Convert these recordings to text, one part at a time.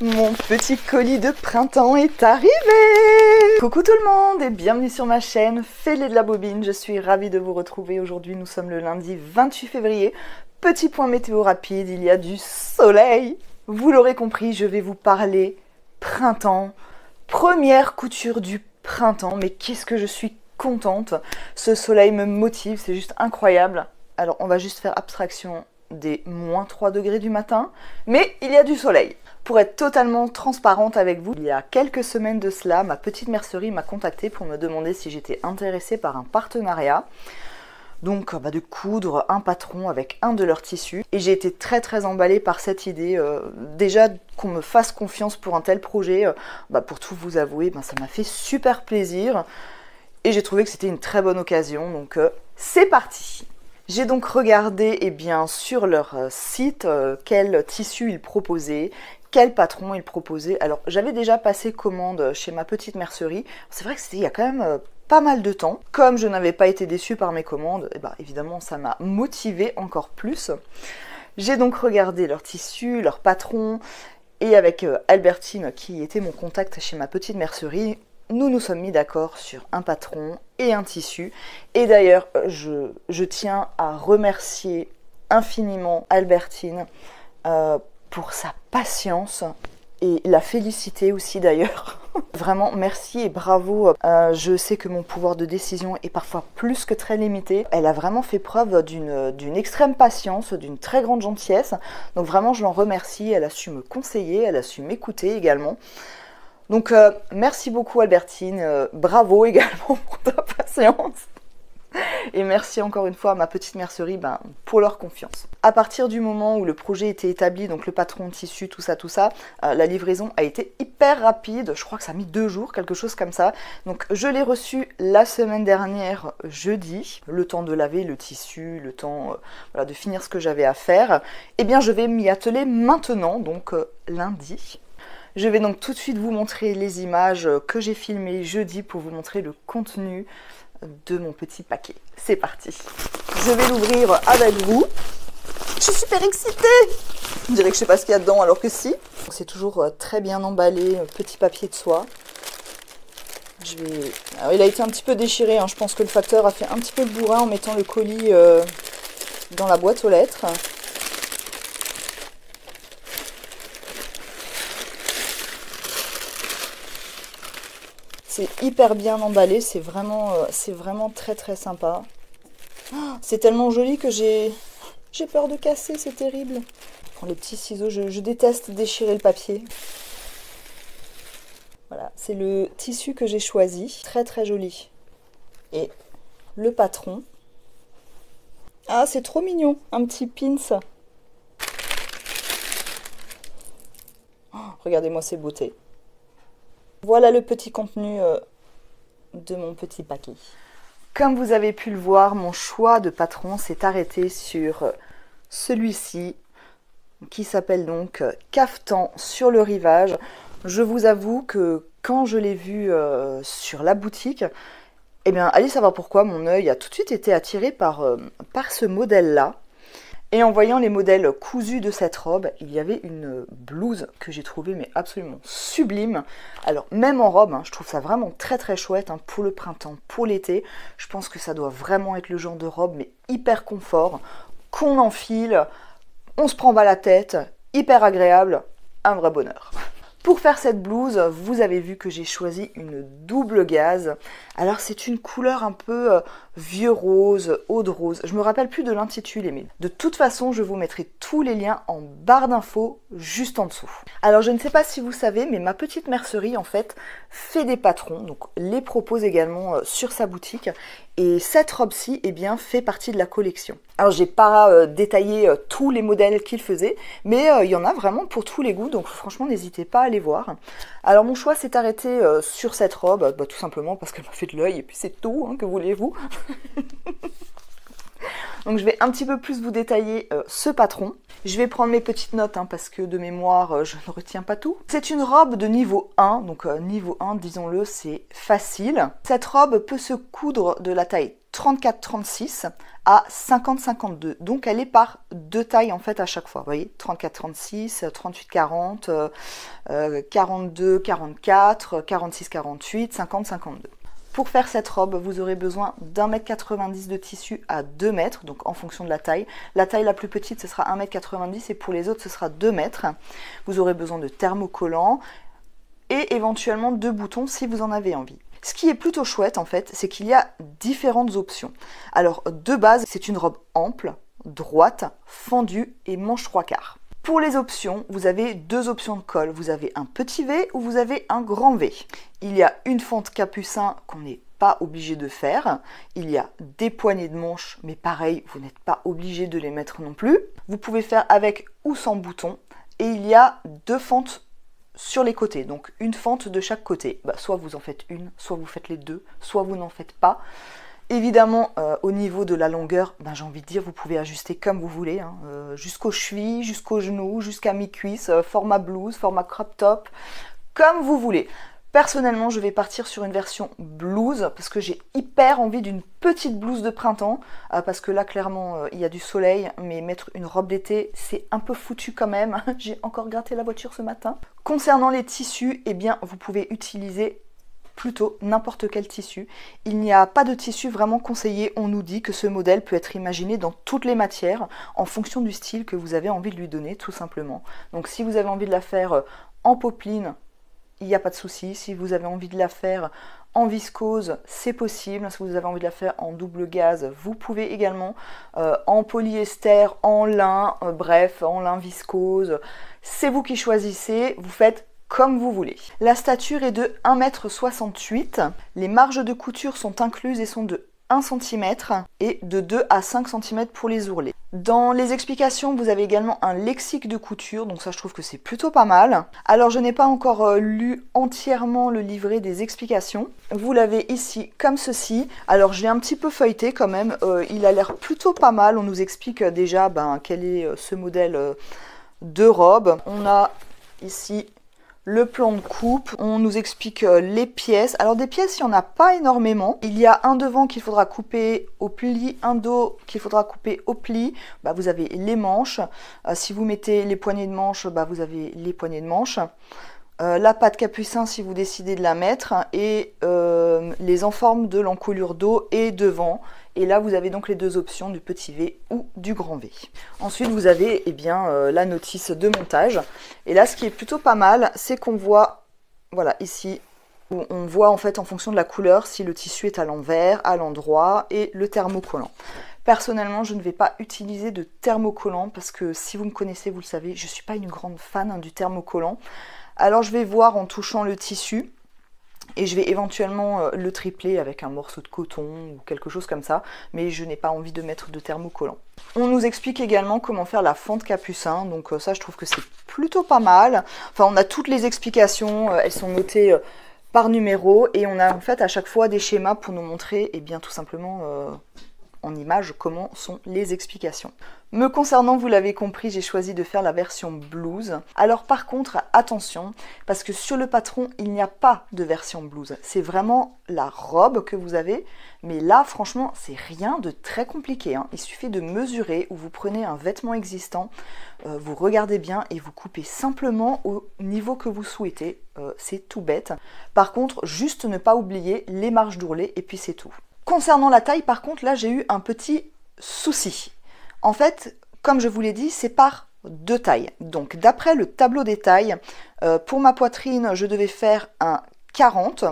Mon petit colis de printemps est arrivé! Coucou tout le monde et bienvenue sur ma chaîne Fêlé de la Bobine. Je suis ravie de vous retrouver. Aujourd'hui, nous sommes le lundi 28 février. Petit point météo rapide, il y a du soleil. Vous l'aurez compris, je vais vous parler printemps. Première couture du printemps, mais qu'est-ce que je suis contente. Ce soleil me motive, c'est juste incroyable. Alors, on va juste faire abstraction des moins 3 degrés du matin, mais il y a du soleil. Pour être totalement transparente avec vous, il y a quelques semaines de cela, ma petite mercerie m'a contactée pour me demander si j'étais intéressée par un partenariat. Donc de coudre un patron avec un de leurs tissus. Et j'ai été très emballée par cette idée. Déjà qu'on me fasse confiance pour un tel projet, pour tout vous avouer, ça m'a fait super plaisir. Et j'ai trouvé que c'était une très bonne occasion. Donc c'est parti! J'ai donc regardé sur leur site quel tissu ils proposaient, quel patron ils proposaient. Alors j'avais déjà passé commande chez ma petite mercerie. C'est vrai que c'était il y a quand même pas mal de temps. Comme je n'avais pas été déçue par mes commandes, évidemment ça m'a motivée encore plus. J'ai donc regardé leur tissu, leur patron, et avec Albertine qui était mon contact chez ma petite mercerie, nous nous sommes mis d'accord sur un patron et un tissu. Et d'ailleurs, je tiens à remercier infiniment Albertine pour sa patience et la féliciter aussi d'ailleurs. Vraiment, merci et bravo. Je sais que mon pouvoir de décision est parfois plus que très limité. Elle a vraiment fait preuve d'une extrême patience, d'une très grande gentillesse. Donc vraiment, je l'en remercie. Elle a su me conseiller, elle a su m'écouter également. Donc merci beaucoup Albertine, bravo également pour ta patience. Et merci encore une fois à ma petite mercerie pour leur confiance. À partir du moment où le projet était établi, donc le patron, tissu, tout ça, la livraison a été hyper rapide. Je crois que ça a mis 2 jours, quelque chose comme ça. Donc je l'ai reçu la semaine dernière, jeudi. Le temps de laver le tissu, le temps de finir ce que j'avais à faire. Eh bien je vais m'y atteler maintenant, donc lundi. Je vais donc tout de suite vous montrer les images que j'ai filmées jeudi pour vous montrer le contenu de mon petit paquet. C'est parti. Je vais l'ouvrir avec vous. Je suis super excitée. On dirait que je sais pas ce qu'il y a dedans alors que si. C'est toujours très bien emballé, petit papier de soie. Alors, il a été un petit peu déchiré. Je pense que le facteur a fait un petit peu le bourrin en mettant le colis dans la boîte aux lettres. C'est hyper bien emballé, c'est vraiment très sympa. C'est tellement joli que j'ai peur de casser, c'est terrible. Je prends les petits ciseaux, je déteste déchirer le papier. Voilà, c'est le tissu que j'ai choisi, très joli. Et le patron. Ah, c'est trop mignon, un petit pins. Oh, regardez-moi ces beautés. Voilà le petit contenu de mon petit paquet. Comme vous avez pu le voir, mon choix de patron s'est arrêté sur celui-ci, qui s'appelle donc Caftan sur le rivage. Je vous avoue que quand je l'ai vu sur la boutique, allez savoir pourquoi, mon œil a tout de suite été attiré par ce modèle-là. Et en voyant les modèles cousus de cette robe, il y avait une blouse que j'ai trouvée mais absolument sublime. Alors même en robe, je trouve ça vraiment très chouette pour le printemps, pour l'été. Je pense que ça doit vraiment être le genre de robe mais hyper confort, qu'on enfile, on se prend pas la tête, hyper agréable, un vrai bonheur. Pour faire cette blouse, vous avez vu que j'ai choisi une double gaze. Alors c'est une couleur un peu vieux rose, eau de rose. Je me rappelle plus de l'intitulé, mais de toute façon, je vous mettrai tous les liens en barre d'infos juste en dessous. Alors je ne sais pas si vous savez, mais ma petite mercerie en fait fait des patrons, donc les propose également sur sa boutique. Et cette robe-ci, fait partie de la collection. Alors j'ai pas détaillé tous les modèles qu'il faisait, mais il y en a vraiment pour tous les goûts, donc franchement n'hésitez pas à aller voir. Alors mon choix s'est arrêté sur cette robe, tout simplement parce qu'elle m'a fait de l'œil, et puis c'est tout, que voulez-vous. Donc je vais un petit peu plus vous détailler ce patron. Je vais prendre mes petites notes hein, parce que de mémoire, je ne retiens pas tout. C'est une robe de niveau 1, donc niveau 1, disons-le, c'est facile. Cette robe peut se coudre de la taille 34-36 à 50-52. Donc elle est par deux tailles en fait à chaque fois. Vous voyez, 34-36, 38-40, 42-44, 46-48, 50-52. Pour faire cette robe, vous aurez besoin d'1,90 m de tissu à 2 mètres, donc en fonction de la taille. La taille la plus petite, ce sera 1,90 m et pour les autres, ce sera 2 mètres. Vous aurez besoin de thermocollants et éventuellement de boutons si vous en avez envie. Ce qui est plutôt chouette en fait, c'est qu'il y a différentes options. Alors de base, c'est une robe ample, droite, fendue et manche 3/4. Pour les options, vous avez deux options de col. Vous avez un petit V ou vous avez un grand V. Il y a une fente capucin qu'on n'est pas obligé de faire. Il y a des poignées de manches, mais pareil, vous n'êtes pas obligé de les mettre non plus. Vous pouvez faire avec ou sans bouton. Et il y a deux fentes sur les côtés, donc une fente de chaque côté. Soit vous en faites une, soit vous faites les deux, soit vous n'en faites pas. Évidemment, au niveau de la longueur, j'ai envie de dire, vous pouvez ajuster comme vous voulez, hein, jusqu'aux chevilles, jusqu'aux genoux, jusqu'à mi-cuisse, format blouse, format crop top, comme vous voulez. Personnellement, je vais partir sur une version blouse parce que j'ai hyper envie d'une petite blouse de printemps parce que là, clairement, il y a du soleil, mais mettre une robe d'été, c'est un peu foutu quand même. J'ai encore gratté la voiture ce matin. Concernant les tissus, eh bien, vous pouvez utiliser plutôt n'importe quel tissu. Il n'y a pas de tissu vraiment conseillé. On nous dit que ce modèle peut être imaginé dans toutes les matières en fonction du style que vous avez envie de lui donner, tout simplement. Donc si vous avez envie de la faire en popeline, il n'y a pas de souci. Si vous avez envie de la faire en viscose, c'est possible. Si vous avez envie de la faire en double gaze, vous pouvez également. En polyester, en lin, bref, en lin viscose. C'est vous qui choisissez. Vous faites comme vous voulez. La stature est de 1,68 m. Les marges de couture sont incluses et sont de 1 cm et de 2 à 5 cm pour les ourlets. Dans les explications, vous avez également un lexique de couture, donc ça je trouve que c'est plutôt pas mal. Alors je n'ai pas encore lu entièrement le livret des explications. Vous l'avez ici comme ceci. Alors je l'ai un petit peu feuilleté quand même, il a l'air plutôt pas mal. On nous explique déjà quel est ce modèle de robe. On a ici le plan de coupe, on nous explique les pièces. Alors des pièces, il n'y en a pas énormément. Il y a un devant qu'il faudra couper au pli, un dos qu'il faudra couper au pli. Vous avez les manches. Si vous mettez les poignées de manches, vous avez les poignées de manches. La patte capucin si vous décidez de la mettre. Et les enformes de l'encolure dos et devant. Et là, vous avez donc les deux options du petit V ou du grand V. Ensuite, vous avez la notice de montage. Et là, ce qui est plutôt pas mal, c'est qu'on voit, voilà, ici, où on voit en fait en fonction de la couleur si le tissu est à l'envers, à l'endroit et le thermocollant. Personnellement, je ne vais pas utiliser de thermocollant parce que si vous me connaissez, vous le savez, je ne suis pas une grande fan du thermocollant. Alors, je vais voir en touchant le tissu. Et je vais éventuellement le tripler avec un morceau de coton ou quelque chose comme ça, mais je n'ai pas envie de mettre de thermocollant. On nous explique également comment faire la fente capucin, donc ça je trouve que c'est plutôt pas mal. Enfin on a toutes les explications, elles sont notées par numéro et on a en fait à chaque fois des schémas pour nous montrer tout simplement en image comment sont les explications. Me concernant, vous l'avez compris, j'ai choisi de faire la version blouse. Alors par contre, attention, parce que sur le patron, il n'y a pas de version blouse. C'est vraiment la robe que vous avez, mais là, franchement, c'est rien de très compliqué, hein. Il suffit de mesurer ou vous prenez un vêtement existant, vous regardez bien et vous coupez simplement au niveau que vous souhaitez. C'est tout bête. Par contre, juste ne pas oublier les marges d'ourlet et puis c'est tout. Concernant la taille, par contre, là, j'ai eu un petit souci. En fait, comme je vous l'ai dit, c'est par deux tailles. Donc, d'après le tableau des tailles, pour ma poitrine, je devais faire un 40.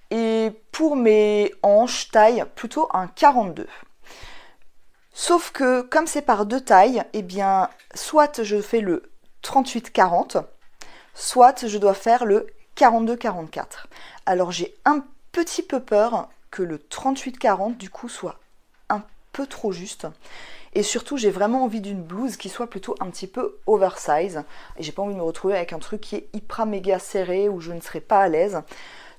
Et pour mes hanches, taille, plutôt un 42. Sauf que, comme c'est par deux tailles, soit je fais le 38-40, soit je dois faire le 42-44. Alors, j'ai un petit peu peur que le 38-40 du coup soit un peu trop juste et surtout j'ai vraiment envie d'une blouse qui soit plutôt un petit peu oversize et j'ai pas envie de me retrouver avec un truc qui est hyper méga serré où je ne serai pas à l'aise.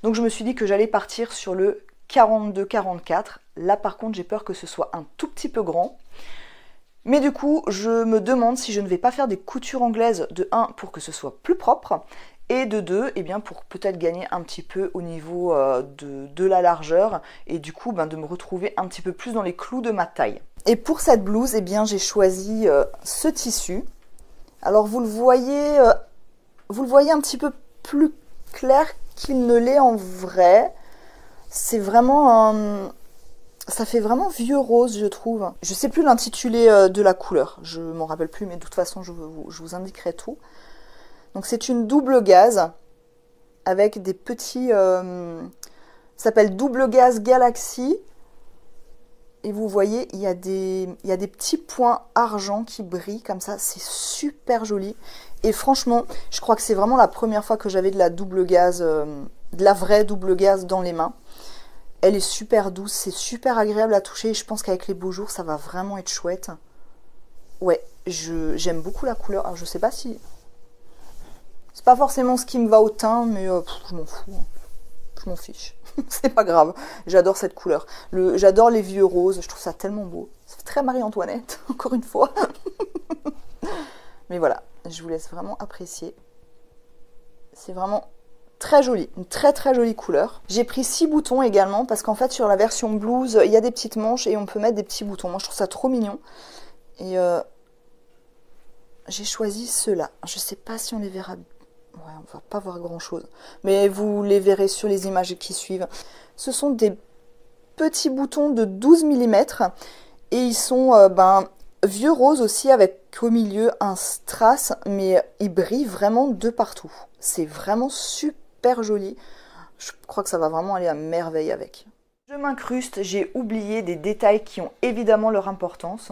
Donc je me suis dit que j'allais partir sur le 42-44 Là par contre j'ai peur que ce soit un tout petit peu grand. Mais du coup je me demande si je ne vais pas faire des coutures anglaises de 1 pour que ce soit plus propre. Et de 2, eh bien pour peut-être gagner un petit peu au niveau de la largeur. Et du coup de me retrouver un petit peu plus dans les clous de ma taille. Et pour cette blouse, eh bien j'ai choisi ce tissu. Alors vous le voyez un petit peu plus clair qu'il ne l'est en vrai. C'est vraiment ça fait vraiment vieux rose, je trouve. Je sais plus l'intitulé de la couleur, je m'en rappelle plus, mais de toute façon je vous indiquerai tout. Donc c'est une double gaze avec des petits... ça s'appelle double gaze Galaxy. Et vous voyez, il y a des petits points argent qui brillent comme ça. C'est super joli. Et franchement, je crois que c'est vraiment la première fois que j'avais de la double gaze, de la vraie double gaze dans les mains. Elle est super douce, c'est super agréable à toucher. Et je pense qu'avec les beaux jours, ça va vraiment être chouette. Ouais, j'aime beaucoup la couleur. Alors je sais pas si... C'est pas forcément ce qui me va au teint, mais je m'en fous. Je m'en fiche. C'est pas grave. J'adore cette couleur. J'adore les vieux roses. Je trouve ça tellement beau. Ça fait très Marie-Antoinette, encore une fois. Mais voilà, je vous laisse vraiment apprécier. C'est vraiment très joli. Une très très jolie couleur. J'ai pris 6 boutons également, parce qu'en fait, sur la version blouse, il y a des petites manches et on peut mettre des petits boutons. Moi, je trouve ça trop mignon. Et j'ai choisi ceux-là. Je sais pas si on les verra. Ouais, on va pas voir grand chose, mais vous les verrez sur les images qui suivent. Ce sont des petits boutons de 12 mm et ils sont vieux rose aussi avec au milieu un strass, mais ils brillent vraiment de partout. C'est vraiment super joli. Je crois que ça va vraiment aller à merveille avec. Je m'incruste, j'ai oublié des détails qui ont évidemment leur importance.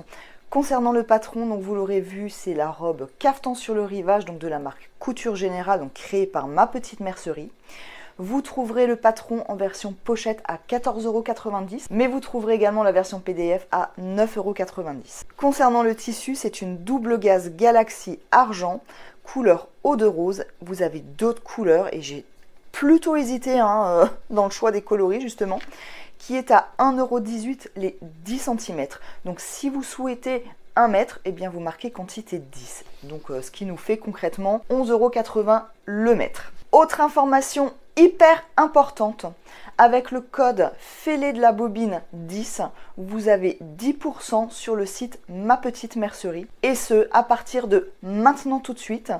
Concernant le patron, donc vous l'aurez vu, c'est la robe caftan sur le rivage, donc de la marque Couture Générale, donc créée par Ma Petite Mercerie. Vous trouverez le patron en version pochette à 14,90 €, mais vous trouverez également la version PDF à 9,90 €. Concernant le tissu, c'est une double gaze Galaxy argent, couleur eau de rose. Vous avez d'autres couleurs et j'ai plutôt hésité dans le choix des coloris justement, qui est à 1,18 € les 10 cm. Donc si vous souhaitez 1 mètre, eh bien vous marquez quantité 10. Donc ce qui nous fait concrètement 11,80 € le mètre. Autre information hyper importante, avec le code Fêlé de la Bobine 10, vous avez 10% sur le site Ma Petite Mercerie. Et ce, à partir de maintenant tout de suite,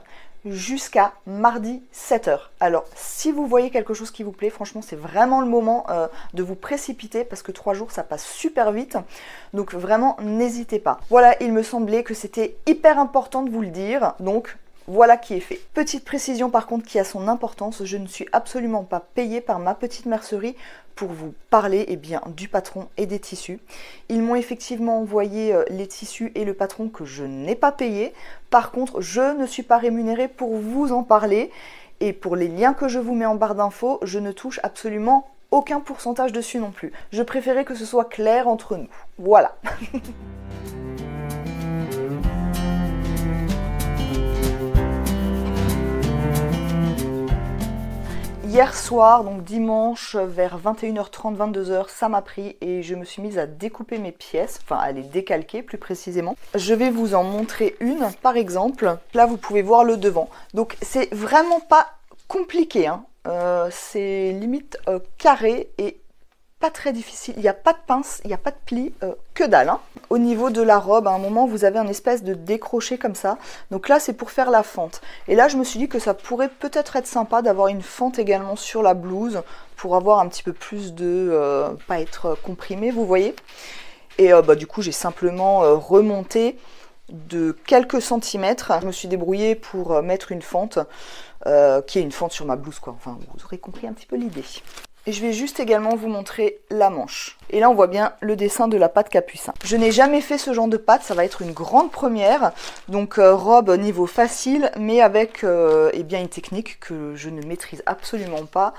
jusqu'à mardi 7 h. Alors si vous voyez quelque chose qui vous plaît, franchement c'est vraiment le moment de vous précipiter parce que 3 jours ça passe super vite, donc vraiment n'hésitez pas. Voilà, il me semblait que c'était hyper important de vous le dire, donc voilà qui est fait. Petite précision par contre qui a son importance, je ne suis absolument pas payée par Ma Petite Mercerie pour vous parler du patron et des tissus. Ils m'ont effectivement envoyé les tissus et le patron que je n'ai pas payé. Par contre, je ne suis pas rémunérée pour vous en parler. Et pour les liens que je vous mets en barre d'infos, je ne touche absolument aucun pourcentage dessus non plus. Je préférais que ce soit clair entre nous. Voilà. Hier soir, donc dimanche, vers 21h30, 22h, ça m'a pris et je me suis mise à découper mes pièces, enfin à les décalquer plus précisément. Je vais vous en montrer une, par exemple. Là, vous pouvez voir le devant. Donc, c'est vraiment pas compliqué, hein. C'est limite carré et pas très difficile. Il n'y a pas de pince, il n'y a pas de pli, que dalle, hein. Au niveau de la robe, à un moment, vous avez un espèce de décroché comme ça. Donc là, c'est pour faire la fente. Et là, je me suis dit que ça pourrait peut-être être sympa d'avoir une fente également sur la blouse pour avoir un petit peu plus de... pas être comprimé, vous voyez. Et du coup, j'ai simplement remonté de quelques centimètres. Je me suis débrouillée pour mettre une fente, qui est une fente sur ma blouse, quoi. Enfin, vous aurez compris un petit peu l'idée. Et je vais juste également vous montrer la manche. Et là, on voit bien le dessin de la patte capucin. Je n'ai jamais fait ce genre de patte, ça va être une grande première. Donc, robe niveau facile, mais avec une technique que je ne maîtrise absolument pas,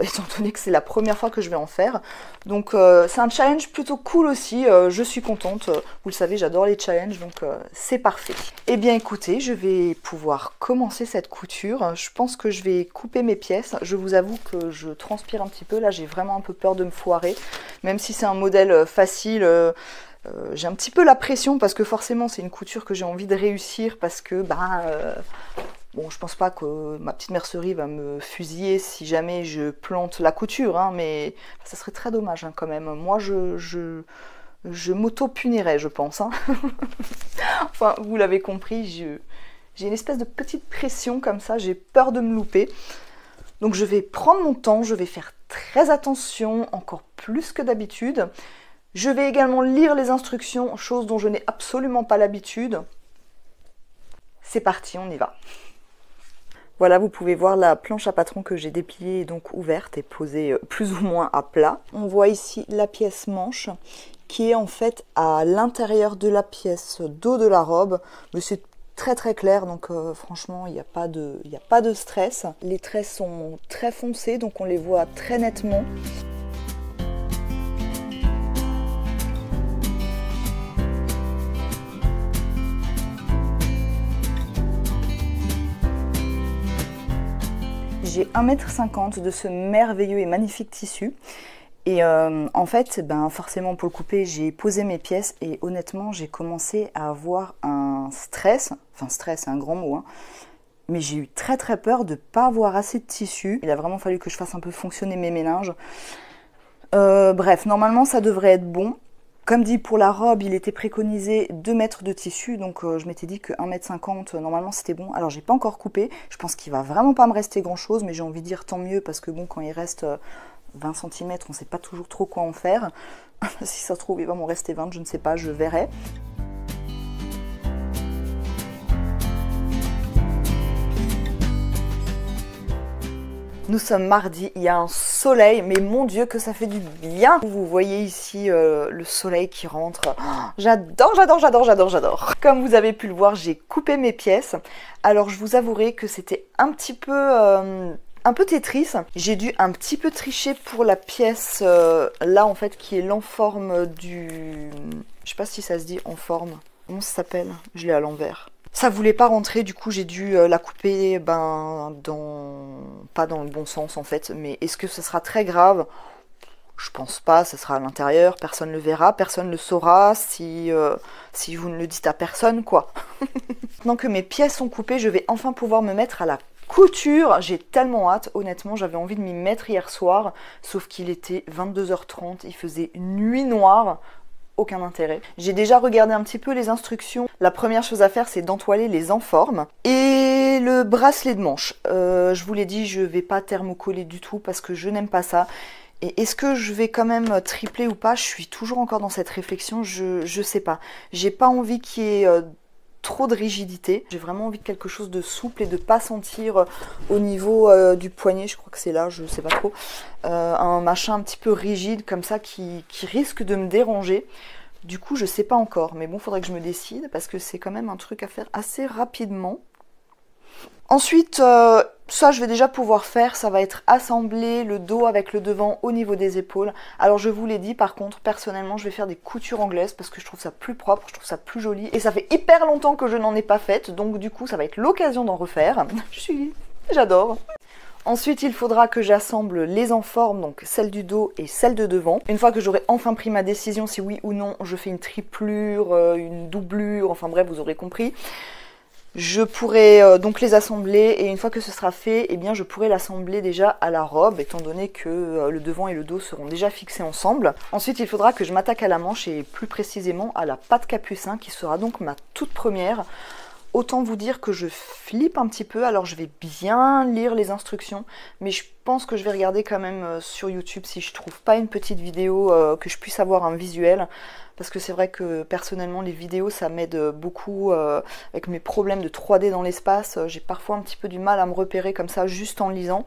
étant donné que c'est la première fois que je vais en faire. Donc, c'est un challenge plutôt cool aussi. Je suis contente. Vous le savez, j'adore les challenges, donc c'est parfait. Eh bien, écoutez, je vais pouvoir commencer cette couture. Je pense que je vais couper mes pièces. Je vous avoue que je transpire un petit peu peu. Là, j'ai vraiment un peu peur de me foirer. Même si c'est un modèle facile, j'ai un petit peu la pression parce que forcément, c'est une couture que j'ai envie de réussir parce que, bon, je pense pas que ma petite mercerie va me fusiller si jamais je plante la couture, hein, mais ça serait très dommage hein, quand même. Moi, je m'auto-punirais, je pense. Hein. Enfin, vous l'avez compris, j'ai une espèce de petite pression comme ça, j'ai peur de me louper. Donc je vais prendre mon temps, je vais faire très attention, encore plus que d'habitude. Je vais également lire les instructions, chose dont je n'ai absolument pas l'habitude. C'est parti, on y va. Voilà, vous pouvez voir la planche à patron que j'ai dépliée, donc ouverte et posée plus ou moins à plat. On voit ici la pièce manche qui est en fait à l'intérieur de la pièce dos de la robe. Mais c'est très très clair, donc franchement, il n'y a pas de stress. Les traits sont très foncés, donc on les voit très nettement. J'ai 1,50 m de ce merveilleux et magnifique tissu. Et en fait, forcément pour le couper, j'ai posé mes pièces et honnêtement, j'ai commencé à avoir un stress. Enfin, stress, c'est un grand mot, hein. Mais j'ai eu très très peur de ne pas avoir assez de tissu. Il a vraiment fallu que je fasse un peu fonctionner mes méninges. Bref, normalement, ça devrait être bon. Comme dit, pour la robe, il était préconisé 2 mètres de tissu, donc je m'étais dit que 1,50 m, normalement c'était bon. Alors j'ai pas encore coupé, je pense qu'il va vraiment pas me rester grand chose, mais j'ai envie de dire tant mieux, parce que bon, quand il reste 20 cm, on sait pas toujours trop quoi en faire. Si ça se trouve, il va m'en rester 20, je ne sais pas, je verrai. Nous sommes mardi, il y a un soleil, mais mon Dieu que ça fait du bien. Vous voyez ici le soleil qui rentre. J'adore, j'adore, j'adore, j'adore, j'adore. Comme vous avez pu le voir, j'ai coupé mes pièces. Alors je vous avouerai que c'était un petit peu Tetris. J'ai dû un petit peu tricher pour la pièce là en fait qui est l'enforme du... Je sais pas si ça se dit enforme. Comment ça s'appelle? Je l'ai à l'envers. Ça voulait pas rentrer, du coup j'ai dû la couper pas dans le bon sens en fait. Mais est-ce que ce sera très grave? Je pense pas, ça sera à l'intérieur, personne ne le verra, personne ne le saura si vous ne le dites à personne quoi. Maintenant que mes pièces sont coupées, je vais enfin pouvoir me mettre à la couture. J'ai tellement hâte, honnêtement j'avais envie de m'y mettre hier soir, sauf qu'il était 22h30, il faisait nuit noire. Aucun intérêt. J'ai déjà regardé un petit peu les instructions. La première chose à faire, c'est d'entoiler les enformes. Et le bracelet de manche. Je vous l'ai dit, je vais pas thermocoller du tout parce que je n'aime pas ça. Et est-ce que je vais quand même tripler ou pas? Je suis toujours encore dans cette réflexion, je sais pas. J'ai pas envie qu'il y ait trop de rigidité. J'ai vraiment envie de quelque chose de souple et de pas sentir au niveau du poignet, je crois que c'est là, je sais pas trop, un machin un petit peu rigide comme ça qui risque de me déranger. Du coup, je sais pas encore, mais bon, faudrait que je me décide parce que c'est quand même un truc à faire assez rapidement. Ensuite, ça je vais déjà pouvoir faire, ça va être assembler le dos avec le devant au niveau des épaules. Alors je vous l'ai dit, par contre, personnellement, je vais faire des coutures anglaises parce que je trouve ça plus propre, je trouve ça plus joli. Et ça fait hyper longtemps que je n'en ai pas fait, donc du coup, ça va être l'occasion d'en refaire. J'adore. Ensuite, il faudra que j'assemble les enformes, donc celle du dos et celle de devant. Une fois que j'aurai enfin pris ma décision si oui ou non je fais une triplure, une doublure, enfin bref, vous aurez compris. Je pourrai donc les assembler et une fois que ce sera fait, eh bien je pourrai l'assembler déjà à la robe étant donné que le devant et le dos seront déjà fixés ensemble. Ensuite, il faudra que je m'attaque à la manche et plus précisément à la patte capucin qui sera donc ma toute première. Autant vous dire que je flippe un petit peu, alors je vais bien lire les instructions, mais je pense que je vais regarder quand même sur YouTube si je trouve pas une petite vidéo que je puisse avoir un visuel, parce que c'est vrai que personnellement les vidéos ça m'aide beaucoup avec mes problèmes de 3D dans l'espace, j'ai parfois un petit peu du mal à me repérer comme ça juste en lisant.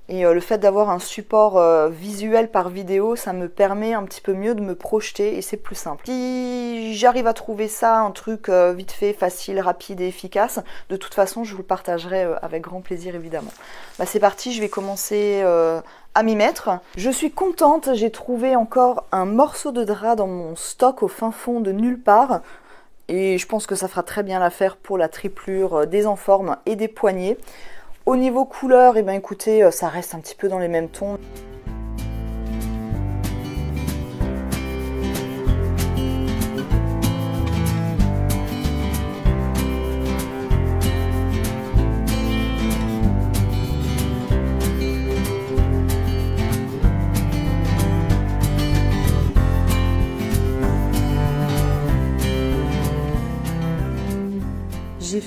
Et le fait d'avoir un support visuel par vidéo, ça me permet un petit peu mieux de me projeter et c'est plus simple. Si j'arrive à trouver ça, un truc vite fait, facile, rapide et efficace, de toute façon je vous le partagerai avec grand plaisir évidemment. Bah, c'est parti, je vais commencer à m'y mettre. Je suis contente, j'ai trouvé encore un morceau de drap dans mon stock au fin fond de nulle part. Et je pense que ça fera très bien l'affaire pour la triplure des enformes et des poignets. Au niveau couleur, eh bien, écoutez, ça reste un petit peu dans les mêmes tons.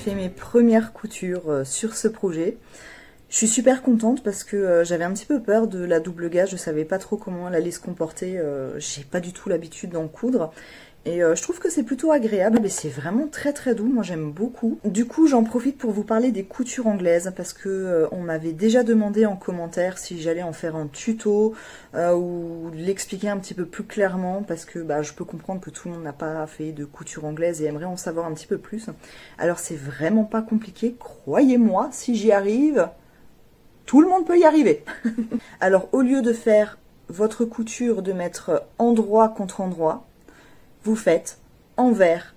fait mes premières coutures sur ce projet. Je suis super contente parce que j'avais un petit peu peur de la double gaze, je savais pas trop comment elle allait se comporter, j'ai pas du tout l'habitude d'en coudre. Et je trouve que c'est plutôt agréable et c'est vraiment très très doux, moi j'aime beaucoup. Du coup j'en profite pour vous parler des coutures anglaises parce que on m'avait déjà demandé en commentaire si j'allais en faire un tuto ou l'expliquer un petit peu plus clairement parce que je peux comprendre que tout le monde n'a pas fait de couture anglaise et aimerait en savoir un petit peu plus. Alors c'est vraiment pas compliqué, croyez-moi, si j'y arrive, tout le monde peut y arriver. Alors au lieu de faire votre couture, de mettre endroit contre endroit, vous faites envers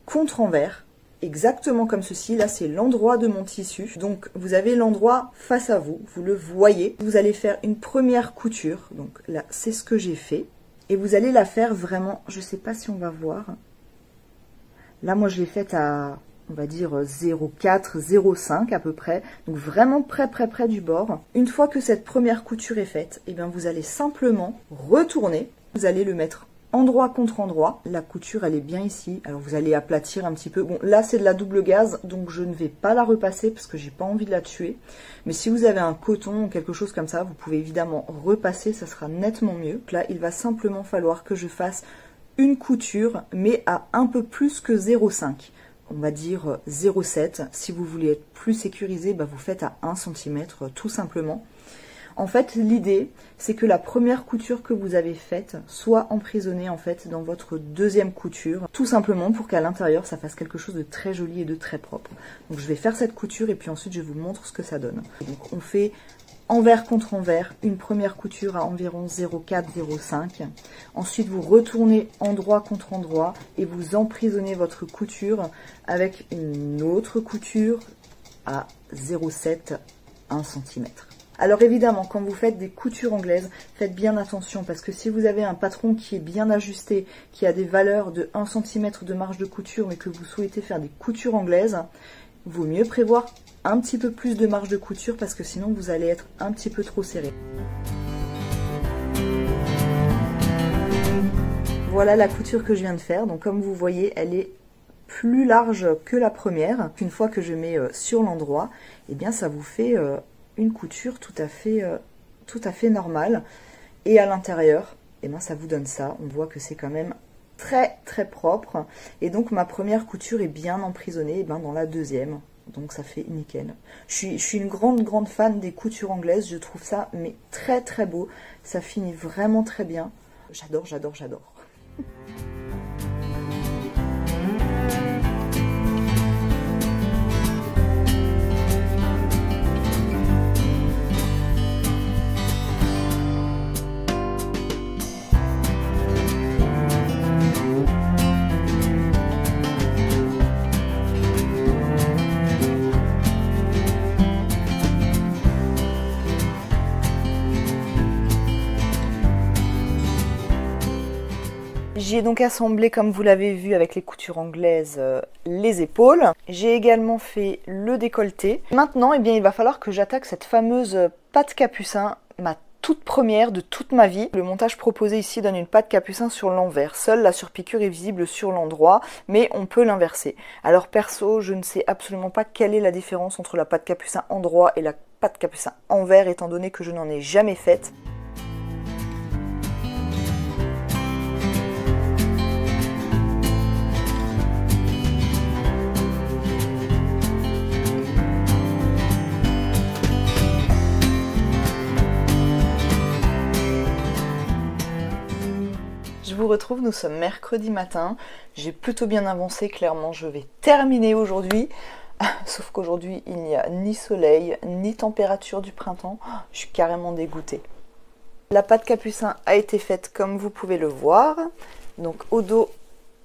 contre envers, exactement comme ceci. Là, c'est l'endroit de mon tissu. Donc, vous avez l'endroit face à vous, vous le voyez. Vous allez faire une première couture. Donc là, c'est ce que j'ai fait. Et vous allez la faire vraiment, je ne sais pas si on va voir. Là, moi, je l'ai faite à, on va dire, 0,4, 0,5 à peu près. Donc, vraiment près du bord. Une fois que cette première couture est faite, eh bien, vous allez simplement retourner. Vous allez le mettre endroit contre endroit. La couture elle est bien ici, alors vous allez aplatir un petit peu. Bon là c'est de la double gaze donc je ne vais pas la repasser parce que j'ai pas envie de la tuer, mais si vous avez un coton ou quelque chose comme ça vous pouvez évidemment repasser, ça sera nettement mieux. Donc là il va simplement falloir que je fasse une couture mais à un peu plus que 0,5, on va dire 0,7. Si vous voulez être plus sécurisé, vous faites à 1 cm tout simplement. En fait, l'idée, c'est que la première couture que vous avez faite soit emprisonnée en fait dans votre deuxième couture, tout simplement pour qu'à l'intérieur, ça fasse quelque chose de très joli et de très propre. Donc, je vais faire cette couture et puis ensuite, je vous montre ce que ça donne. Donc, on fait envers contre envers, une première couture à environ 0,4, 0,5. Ensuite, vous retournez endroit contre endroit et vous emprisonnez votre couture avec une autre couture à 0,7, 1 cm. Alors évidemment, quand vous faites des coutures anglaises, faites bien attention parce que si vous avez un patron qui est bien ajusté, qui a des valeurs de 1 cm de marge de couture, mais que vous souhaitez faire des coutures anglaises, vaut mieux prévoir un petit peu plus de marge de couture parce que sinon vous allez être un petit peu trop serré. Voilà la couture que je viens de faire. Donc comme vous voyez, elle est plus large que la première. Une fois que je mets sur l'endroit, eh bien ça vous fait une couture tout à fait normale. Et à l'intérieur, eh bien, ça vous donne ça. On voit que c'est quand même très propre. Et donc ma première couture est bien emprisonnée dans la deuxième. Donc ça fait nickel. Je suis une grande fan des coutures anglaises. Je trouve ça mais très beau. Ça finit vraiment très bien. J'adore. J'ai donc assemblé, comme vous l'avez vu avec les coutures anglaises, les épaules. J'ai également fait le décolleté. Maintenant, eh bien, il va falloir que j'attaque cette fameuse patte capucin, ma toute première de toute ma vie. Le montage proposé ici donne une patte capucin sur l'envers. Seule la surpiqûre est visible sur l'endroit, mais on peut l'inverser. Alors perso, je ne sais absolument pas quelle est la différence entre la patte capucin endroit et la patte capucin envers, étant donné que je n'en ai jamais faite. Je vous retrouve, nous sommes mercredi matin, j'ai plutôt bien avancé, clairement je vais terminer aujourd'hui, sauf qu'aujourd'hui il n'y a ni soleil, ni température du printemps, je suis carrément dégoûtée. La patte capucin a été faite comme vous pouvez le voir, donc au dos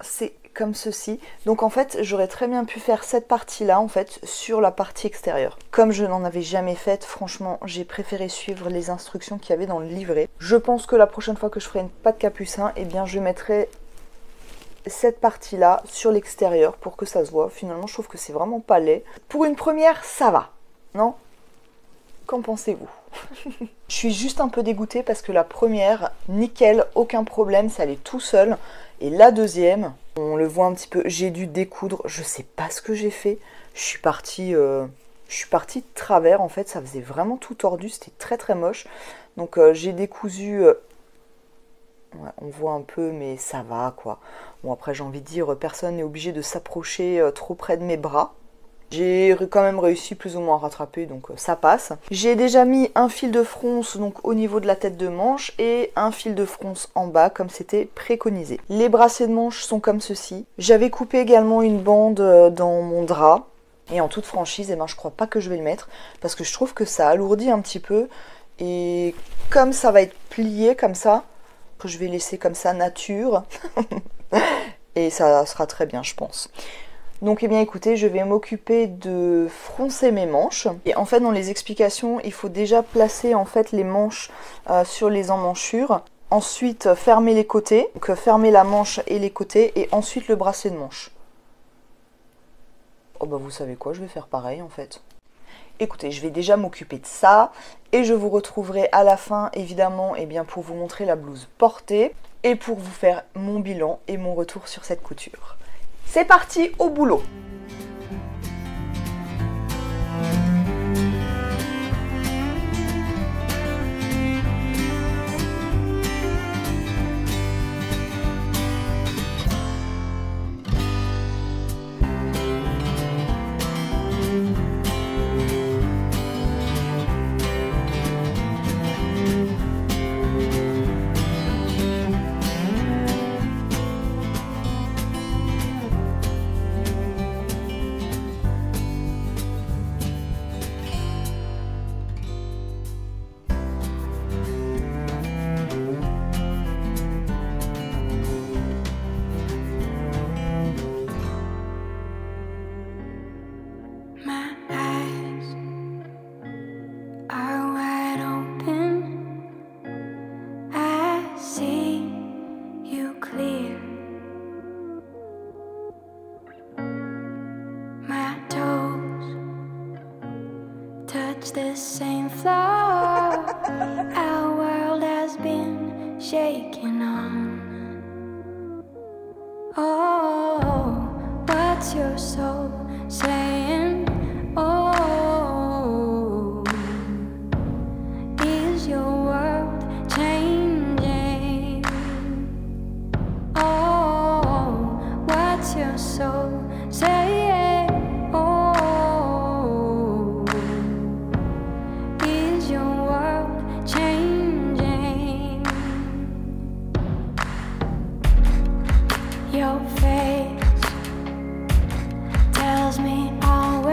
c'est comme ceci. Donc en fait j'aurais très bien pu faire cette partie là en fait sur la partie extérieure. Comme je n'en avais jamais faite, franchement j'ai préféré suivre les instructions qu'il y avait dans le livret. Je pense que la prochaine fois que je ferai une patte capucin, eh bien je mettrai cette partie là sur l'extérieur pour que ça se voit. Finalement je trouve que c'est vraiment pas laid. Pour une première ça va, non? Qu'en pensez-vous? Je suis juste un peu dégoûtée parce que la première, nickel, aucun problème, ça allait tout seul. Et la deuxième, On le voit un petit peu, j'ai dû découdre, je sais pas ce que j'ai fait. Je suis partie de travers en fait, ça faisait vraiment tout tordu, c'était très très moche. Donc j'ai décousu, ouais, on voit un peu mais ça va quoi. Bon après j'ai envie de dire, personne n'est obligé de s'approcher trop près de mes bras. J'ai quand même réussi plus ou moins à rattraper, donc ça passe. J'ai déjà mis un fil de fronce donc au niveau de la tête de manche et un fil de fronce en bas comme c'était préconisé. Les bracelets de manche sont comme ceci. J'avais coupé également une bande dans mon drap. Et en toute franchise, eh ben, je crois pas que je vais le mettre parce que je trouve que ça alourdit un petit peu. Et comme ça va être plié comme ça, que je vais laisser comme ça nature. Et ça sera très bien je pense. Donc eh bien écoutez, je vais m'occuper de froncer mes manches. Et en fait dans les explications, il faut déjà placer en fait les manches sur les emmanchures. Ensuite fermer les côtés, donc fermer la manche et les côtés et ensuite le bracelet de manche. Oh bah vous savez quoi, je vais faire pareil en fait. Écoutez, je vais déjà m'occuper de ça et je vous retrouverai à la fin évidemment eh bien, pour vous montrer la blouse portée et pour vous faire mon bilan et mon retour sur cette couture. C'est parti, au boulot! The same floor our world has been shaken on. Oh, what's your soul saying? Oh, is your world changing? Oh, what's your soul saying? Your face tells me always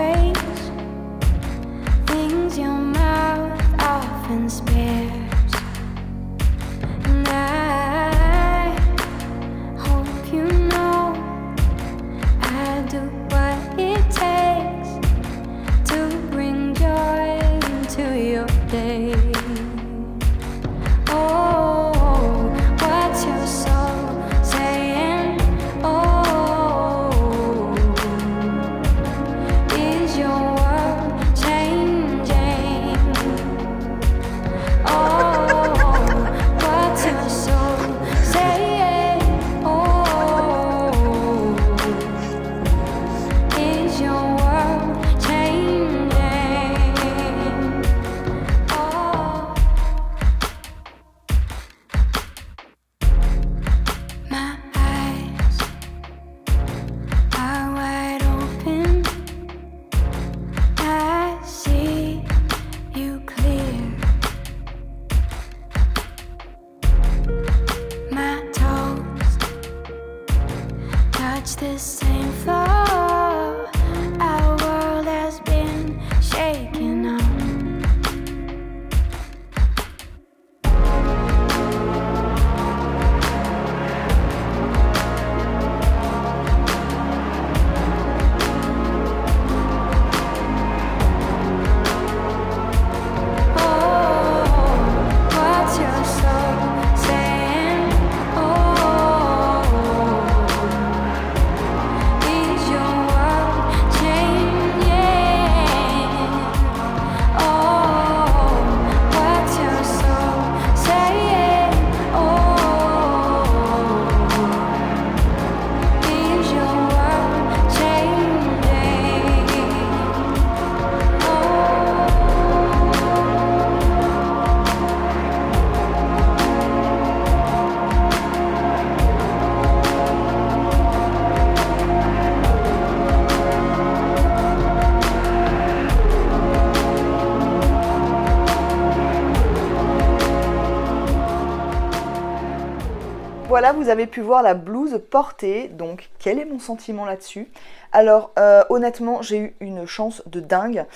Voilà, vous avez pu voir la blouse portée, donc quel est mon sentiment là-dessus? Alors honnêtement, j'ai eu une chance de dingue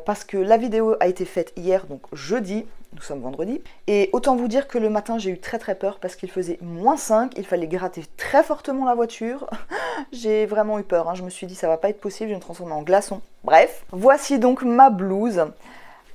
parce que la vidéo a été faite hier, donc jeudi, nous sommes vendredi, et autant vous dire que le matin j'ai eu très peur parce qu'il faisait -5, il fallait gratter très fortement la voiture, j'ai vraiment eu peur, hein. Je me suis dit ça va pas être possible, je vais me transformer en glaçon. Bref, voici donc ma blouse.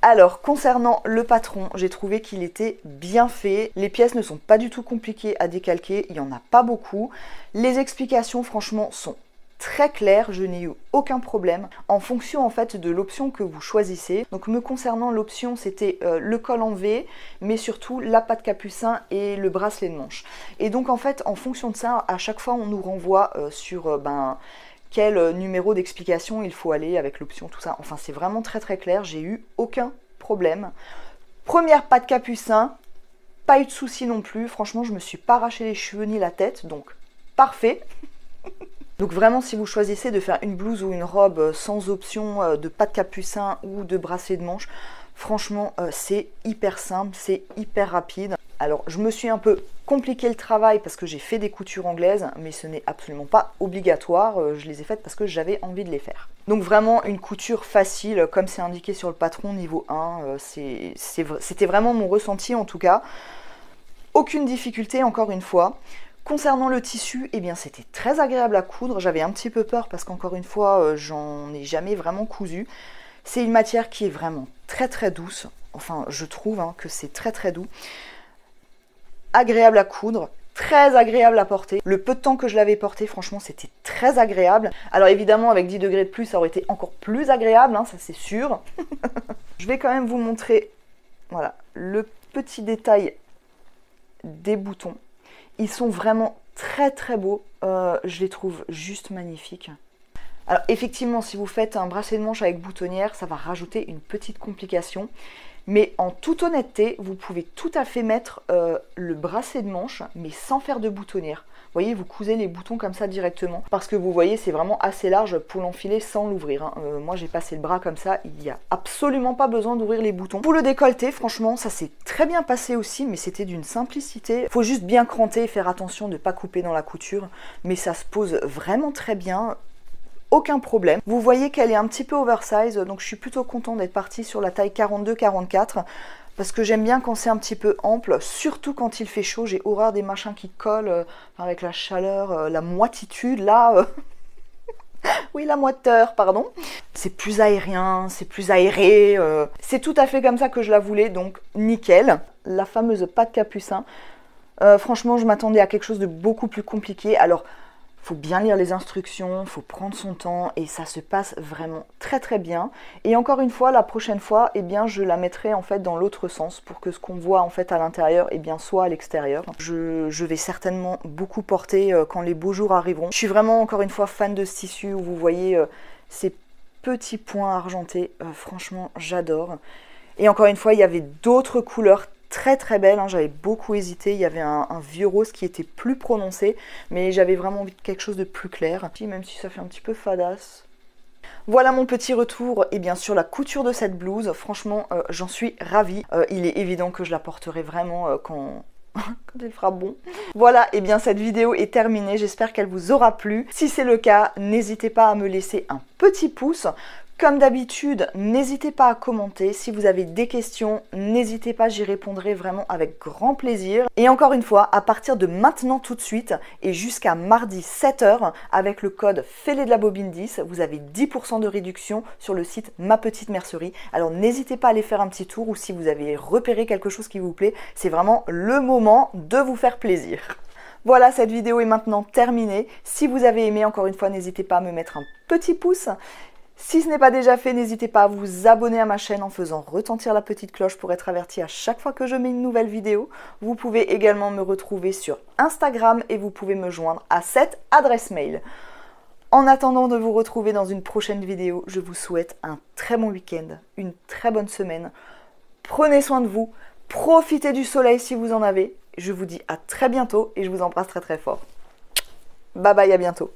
Alors, concernant le patron, j'ai trouvé qu'il était bien fait. Les pièces ne sont pas du tout compliquées à décalquer, il n'y en a pas beaucoup. Les explications, franchement, sont très claires, je n'ai eu aucun problème en fonction en fait de l'option que vous choisissez. Donc me concernant, l'option c'était le col en V, mais surtout la patte capucin et le bracelet de manche. Et donc en fait, en fonction de ça, à chaque fois on nous renvoie sur quel numéro d'explication il faut aller avec l'option, tout ça. Enfin, c'est vraiment très clair, j'ai eu aucun problème. Première patte capucin, pas eu de soucis non plus. Franchement, je me suis pas arraché les cheveux ni la tête, donc parfait. Donc vraiment, si vous choisissez de faire une blouse ou une robe sans option de patte capucin ou de bracelet de manche, franchement, c'est hyper simple, c'est hyper rapide. Alors, je me suis un peu compliqué le travail parce que j'ai fait des coutures anglaises, mais ce n'est absolument pas obligatoire. Je les ai faites parce que j'avais envie de les faire. Donc vraiment une couture facile, comme c'est indiqué sur le patron niveau 1. C'était vraiment mon ressenti en tout cas. Aucune difficulté encore une fois. Concernant le tissu, eh bien c'était très agréable à coudre. J'avais un petit peu peur parce qu'encore une fois, j'en ai jamais vraiment cousu. C'est une matière qui est vraiment très douce. Enfin, je trouve que c'est très doux. Agréable à coudre, très agréable à porter. Le peu de temps que je l'avais porté, franchement, c'était très agréable. Alors évidemment, avec 10 degrés de plus, ça aurait été encore plus agréable, ça c'est sûr. Je vais quand même vous montrer, voilà, le petit détail des boutons. Ils sont vraiment très beaux. Je les trouve juste magnifiques. Alors effectivement, si vous faites un bracelet de manche avec boutonnière, ça va rajouter une petite complication. Mais en toute honnêteté, vous pouvez tout à fait mettre le bracelet de manche, mais sans faire de boutonnière. Vous voyez, vous cousez les boutons comme ça directement. Parce que vous voyez, c'est vraiment assez large pour l'enfiler sans l'ouvrir. Moi, j'ai passé le bras comme ça. Il n'y a absolument pas besoin d'ouvrir les boutons. Pour le décolleté, franchement, ça s'est très bien passé aussi, mais c'était d'une simplicité. Il faut juste bien cranter et faire attention de ne pas couper dans la couture. Mais ça se pose vraiment très bien. Aucun problème. Vous voyez qu'elle est un petit peu oversize, donc je suis plutôt contente d'être partie sur la taille 42-44 parce que j'aime bien quand c'est un petit peu ample, surtout quand il fait chaud. J'ai horreur des machins qui collent avec la chaleur, la moititude là. Oui, la moiteur, pardon. C'est plus aérien, c'est plus aéré. C'est tout à fait comme ça que je la voulais, donc nickel. La fameuse patte capucin. Franchement, je m'attendais à quelque chose de beaucoup plus compliqué. Alors, faut bien lire les instructions, faut prendre son temps et ça se passe vraiment très bien. Et encore une fois, la prochaine fois, eh bien, je la mettrai en fait dans l'autre sens pour que ce qu'on voit en fait à l'intérieur, eh bien, soit à l'extérieur. Je vais certainement beaucoup porter quand les beaux jours arriveront. Je suis vraiment encore une fois fan de ce tissu où vous voyez ces petits points argentés. Franchement, j'adore. Et encore une fois, il y avait d'autres couleurs très belle, j'avais beaucoup hésité, il y avait un vieux rose qui était plus prononcé, mais j'avais vraiment envie de quelque chose de plus clair, même si ça fait un petit peu fadasse. Voilà mon petit retour et bien sûr la couture de cette blouse, franchement j'en suis ravie. Il est évident que je la porterai vraiment quand il fera bon. Voilà, et bien cette vidéo est terminée, j'espère qu'elle vous aura plu. Si c'est le cas, n'hésitez pas à me laisser un petit pouce. Comme d'habitude, n'hésitez pas à commenter. Si vous avez des questions, n'hésitez pas, j'y répondrai vraiment avec grand plaisir. Et encore une fois, à partir de maintenant tout de suite et jusqu'à mardi 7 h, avec le code FELEDLABOBINE10, vous avez 10% de réduction sur le site Ma Petite Mercerie. Alors n'hésitez pas à aller faire un petit tour ou si vous avez repéré quelque chose qui vous plaît, c'est vraiment le moment de vous faire plaisir. Voilà, cette vidéo est maintenant terminée. Si vous avez aimé, encore une fois, n'hésitez pas à me mettre un petit pouce. Si ce n'est pas déjà fait, n'hésitez pas à vous abonner à ma chaîne en faisant retentir la petite cloche pour être averti à chaque fois que je mets une nouvelle vidéo. Vous pouvez également me retrouver sur Instagram et vous pouvez me joindre à cette adresse mail. En attendant de vous retrouver dans une prochaine vidéo, je vous souhaite un très bon week-end, une très bonne semaine. Prenez soin de vous, profitez du soleil si vous en avez. Je vous dis à très bientôt et je vous embrasse très fort. Bye bye, à bientôt.